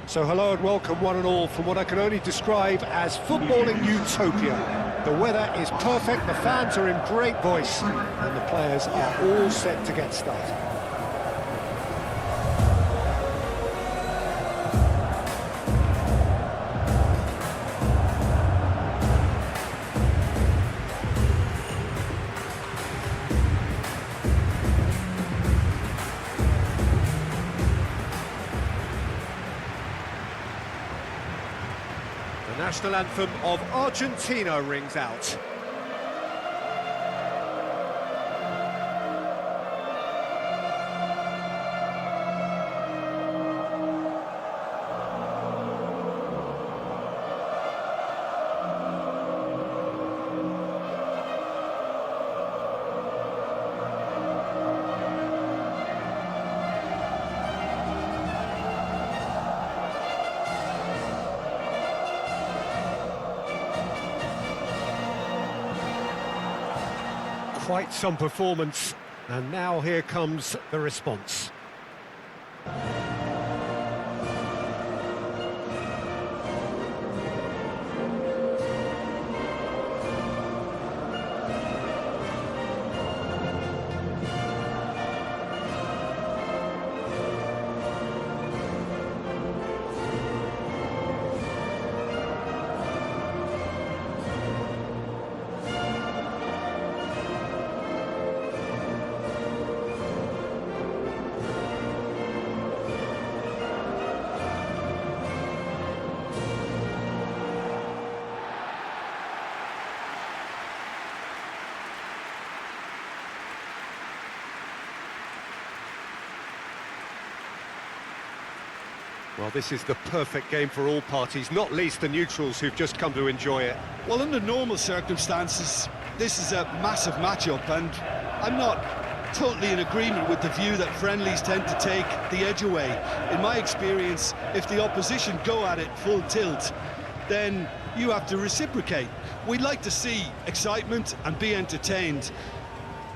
So hello and welcome one and all from what I can only describe as footballing utopia. The weather is perfect, the fans are in great voice, and the players are all set to get started. The national anthem of Argentina rings out. Quite some performance, and now here comes the response. Well, this is the perfect game for all parties, not least the neutrals who've just come to enjoy it. Well, under normal circumstances, this is a massive matchup, and I'm not totally in agreement with the view that friendlies tend to take the edge away. In my experience, if the opposition go at it full tilt, then you have to reciprocate. We'd like to see excitement and be entertained,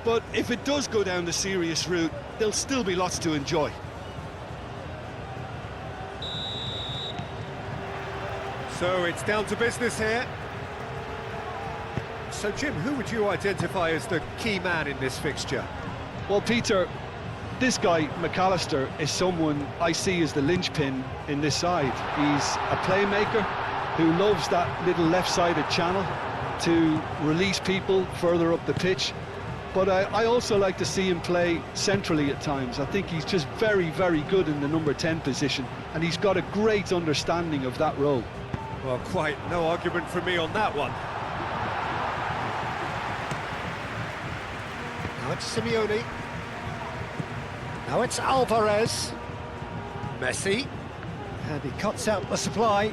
but if it does go down the serious route, there'll still be lots to enjoy. So it's down to business here. So Jim, who would you identify as the key man in this fixture? Well, Peter, this guy, McAllister, is someone I see as the linchpin in this side. He's a playmaker who loves that little left-sided channel to release people further up the pitch. But I also like to see him play centrally at times. I think he's just very, very good in the number 10 position, and he's got a great understanding of that role. Well, quite no argument from me on that one. Now it's Simeone. Now it's Alvarez. Messi. And he cuts out the supply.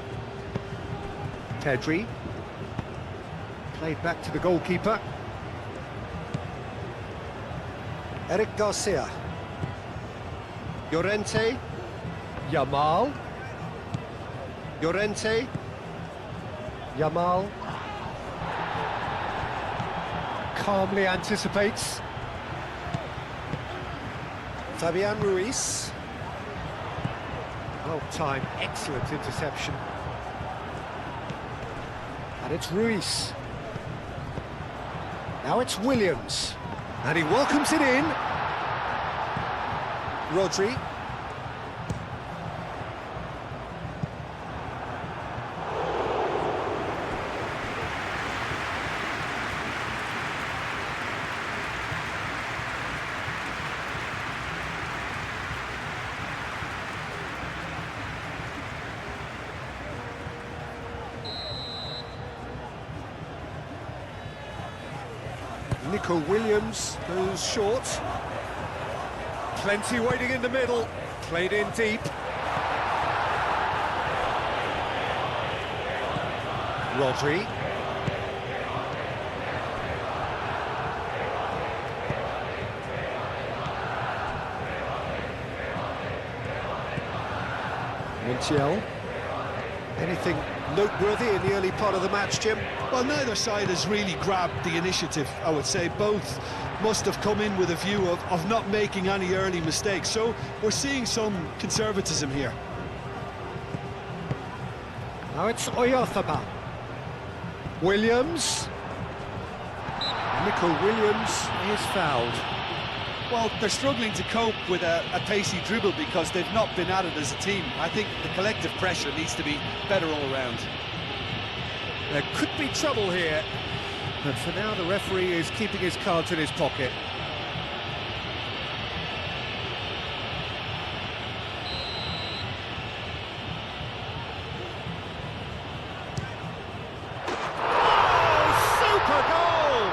Pedri. Played back to the goalkeeper. Eric Garcia. Llorente. Yamal. Llorente. Yamal calmly anticipates. Fabian Ruiz. Well timed, excellent interception. And it's Ruiz. Now it's Williams. And he welcomes it in. Rodri. Nico Williams goes short. Plenty waiting in the middle. Played in deep. Rodri. Montiel. Anything noteworthy in the early part of the match, Jim? Well, neither side has really grabbed the initiative, I would say. Both must have come in with a view of not making any early mistakes. So we're seeing some conservatism here. Now it's Oyarthaba. Williams. Nico Williams is fouled. Well, they're struggling to cope with a pacey dribble because they've not been at it as a team. I think the collective pressure needs to be better all around. There could be trouble here, but for now the referee is keeping his cards in his pocket. Oh, super goal!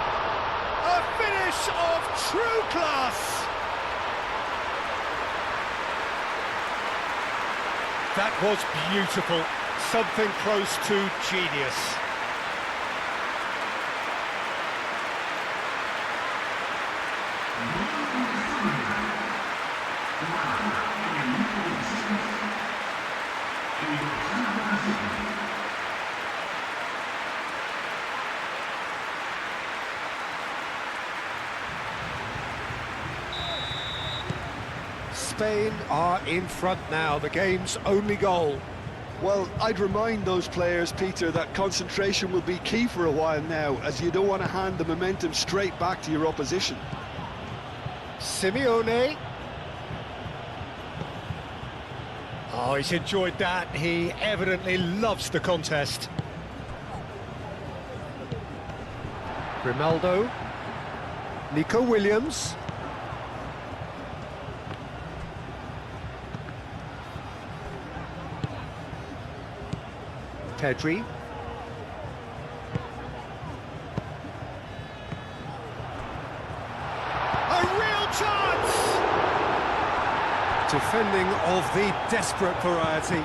A finish of true class! That was beautiful, something close to genius. Spain are in front now, the game's only goal. Well, I'd remind those players, Peter, that concentration will be key for a while now, as you don't want to hand the momentum straight back to your opposition. Simeone. Oh, he's enjoyed that. He evidently loves the contest. Grimaldo. Nico Williams. Pedri. A real chance! Defending of the desperate variety.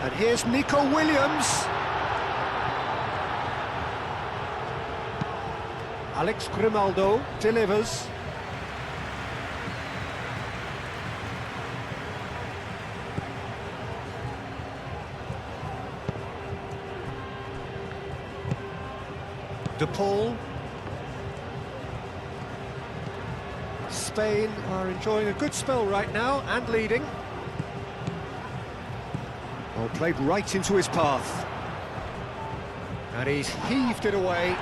And here's Nico Williams. Alex Grimaldo delivers. De Paul. Spain are enjoying a good spell right now and leading. Well, played right into his path. And he's heaved it away.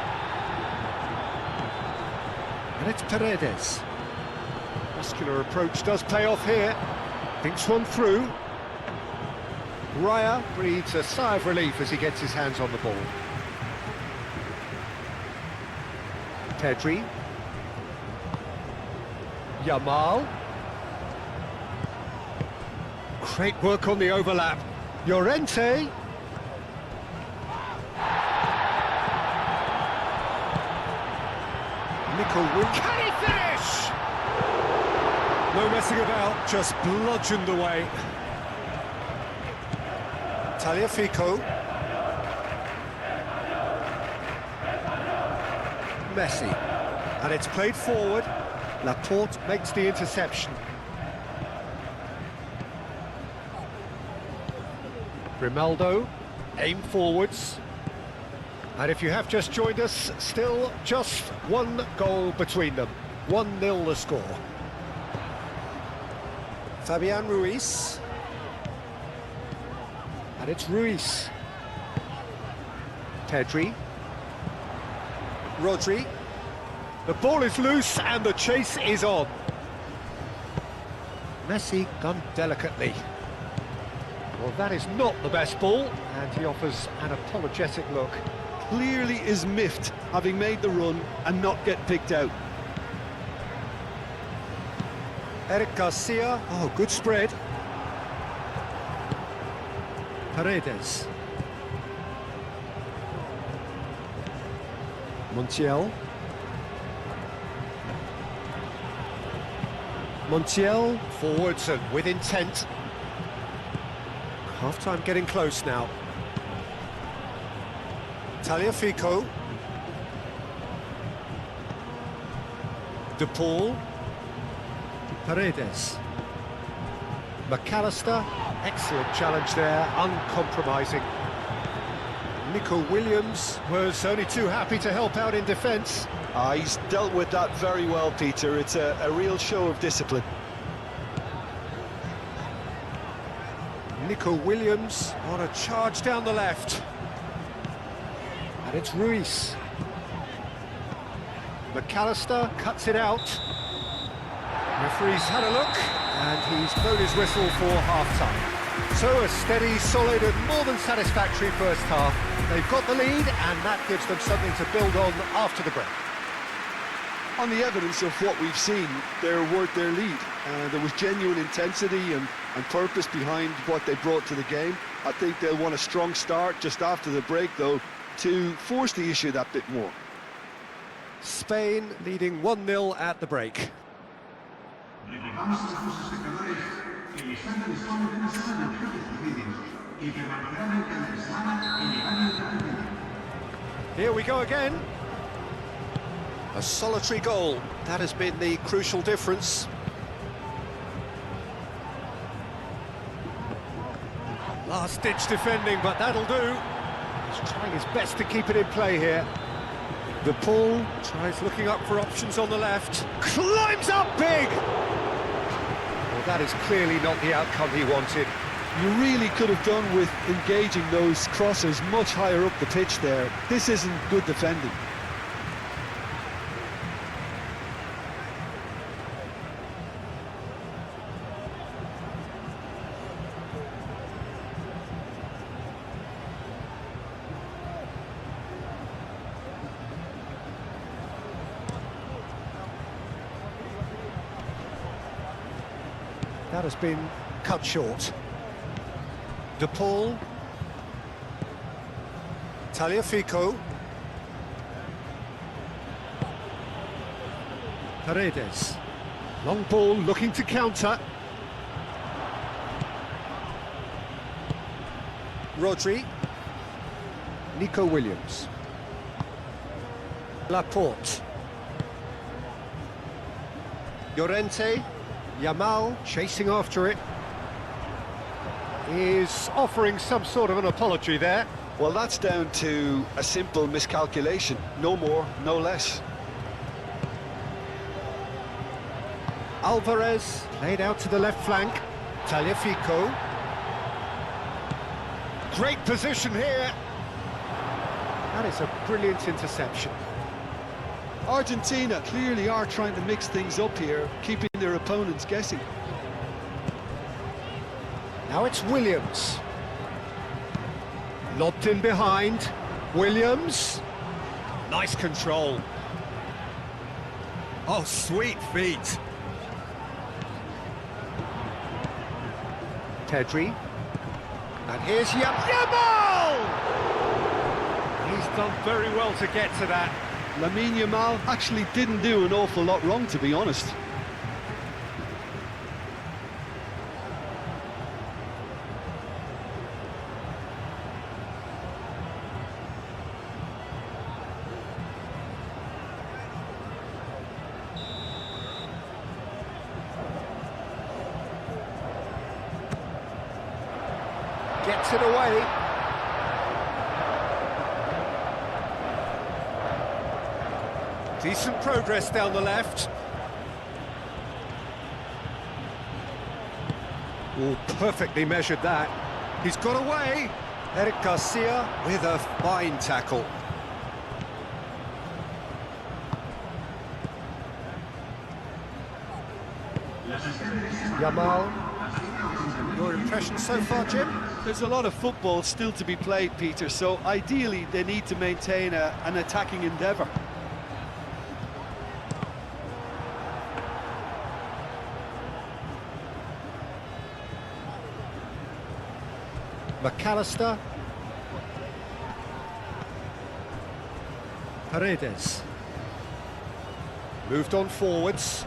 And it's Paredes. Muscular approach does pay off here. Thinks one through. Raya breathes a sigh of relief as he gets his hands on the ball. Pedri. Yamal. Great work on the overlap. Llorente. Nico Williams. Can he finish? No messing about, just bludgeoned away. Tagliafico. Messi. And it's played forward. Laporte makes the interception. Grimaldo, aim forwards. And if you have just joined us, still just one goal between them. 1-0 the score. Fabian Ruiz. And it's Ruiz. Pedri. Rodri. The ball is loose and the chase is on. Messi gone delicately. Well, that is not the best ball, and he offers an apologetic look. Clearly is miffed, having made the run and not get picked out. Eric Garcia, oh, good spread. Paredes. Montiel. Montiel, forwards and with intent. Half-time getting close now. Tagliafico. De Paul. Paredes. McAllister, excellent challenge there, uncompromising. Nico Williams was only too happy to help out in defence. He's dealt with that very well, Peter. It's a real show of discipline. Nico Williams on a charge down the left. And it's Ruiz. McAllister cuts it out. Referee's had a look, and he's blown his whistle for half-time. So a steady, solid and more than satisfactory first half. They've got the lead, and that gives them something to build on after the break. On the evidence of what we've seen, they're worth their lead. There was genuine intensity and purpose behind what they brought to the game. I think they'll want a strong start just after the break, though, to force the issue that bit more. Spain leading 1-0 at the break. Here we go again. A solitary goal. That has been the crucial difference. Last-ditch defending, but that'll do. He's trying his best to keep it in play here. The Paul tries looking up for options on the left. Climbs up big! Well, that is clearly not the outcome he wanted. You really could have done with engaging those crosses much higher up the pitch there. This isn't good defending. That has been cut short. De Paul. Tagliafico. Paredes. Long ball looking to counter. Rodri. Nico Williams. Laporte. Llorente. Yamal chasing after it. Is offering some sort of an apology there. Well, that's down to a simple miscalculation. No more, no less. Alvarez played out to the left flank. Tagliafico. Great position here. That is a brilliant interception. Argentina clearly are trying to mix things up here, keeping their opponents guessing. Now it's Williams. Lobbed in behind. Williams. Nice control. Oh, sweet feet. Pedri. And here's Yamal! He's done very well to get to that. Lamine Yamal actually didn't do an awful lot wrong, to be honest. Gets it away. Decent progress down the left. Oh, perfectly measured that. He's got away. Eric Garcia with a fine tackle. Yamal. Your impression so far, Jim? There's a lot of football still to be played, Peter, so ideally they need to maintain an attacking endeavour. McAllister. Paredes. Moved on forwards.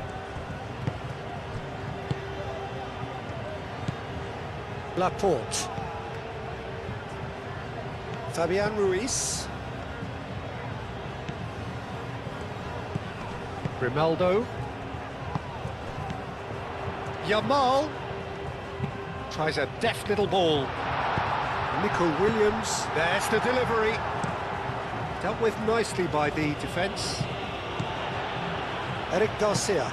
Laporte. Fabian Ruiz. Grimaldo. Yamal. Tries a deft little ball. Nico Williams, there's the delivery. Dealt with nicely by the defence. Eric Garcia.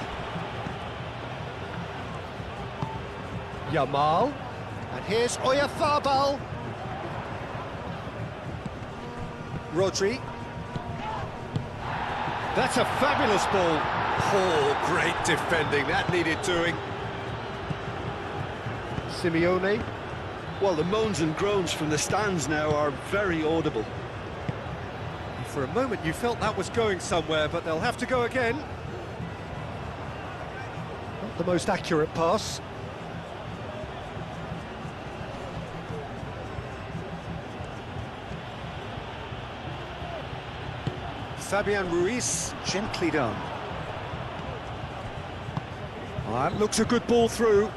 Yamal. And here's Oyarzabal. Rodri. That's a fabulous ball. Oh, great defending. That needed doing. Simeone. Well, the moans and groans from the stands now are very audible. For a moment you felt that was going somewhere, but they'll have to go again. Not the most accurate pass. Fabian Ruiz, gently done. That looks a good ball through.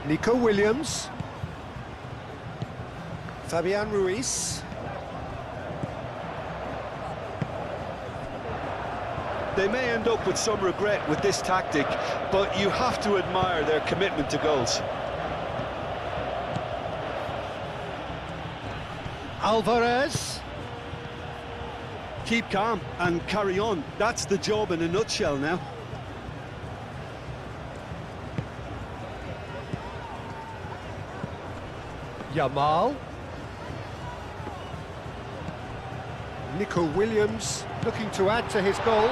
Nico Williams. Fabian Ruiz. They may end up with some regret with this tactic, but you have to admire their commitment to goals. Alvarez. Keep calm and carry on. That's the job in a nutshell now. Yamal. Nico Williams looking to add to his goal.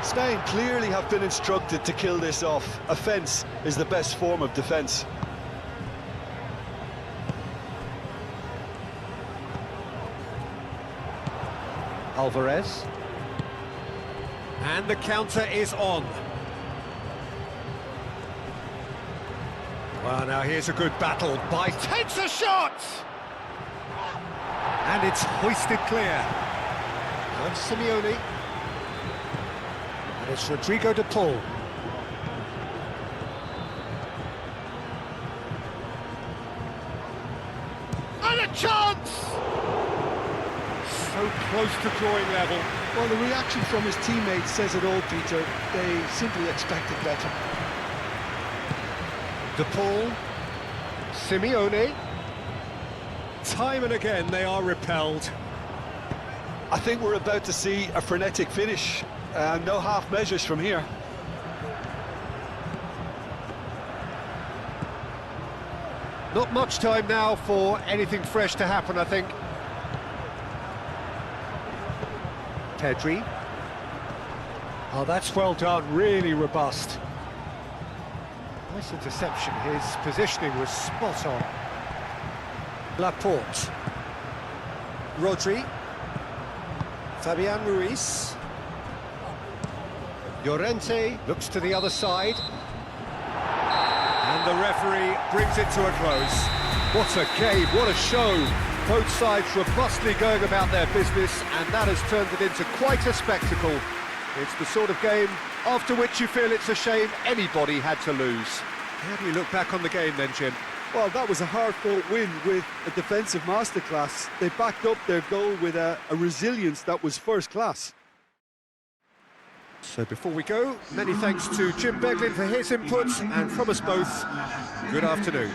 Spain clearly have been instructed to kill this off. Offence is the best form of defence. Alvarez. And the counter is on. Well, now here's a good battle. By takes a shot! And it's hoisted clear. And Simeone. And it's Rodrigo de Paul. And a chance! So close to drawing level. Well, the reaction from his teammates says it all, Peter. They simply expected better. De Paul. Simeone. Time and again they are repelled. I think we're about to see a frenetic finish. No half measures from here. Not much time now for anything fresh to happen, I think. Pedri. Oh, that's well done, really robust. Nice interception, his positioning was spot on. Laporte. Rodri. Fabian Ruiz. Llorente looks to the other side. And the referee brings it to a close. What a game, what a show. Both sides robustly going about their business, and that has turned it into quite a spectacle. It's the sort of game after which you feel it's a shame anybody had to lose. How do you look back on the game then, Jim? Well, that was a hard-fought win with a defensive masterclass. They backed up their goal with a resilience that was first class. So before we go, many thanks to Jim Beglin for his input, and from us both, good afternoon.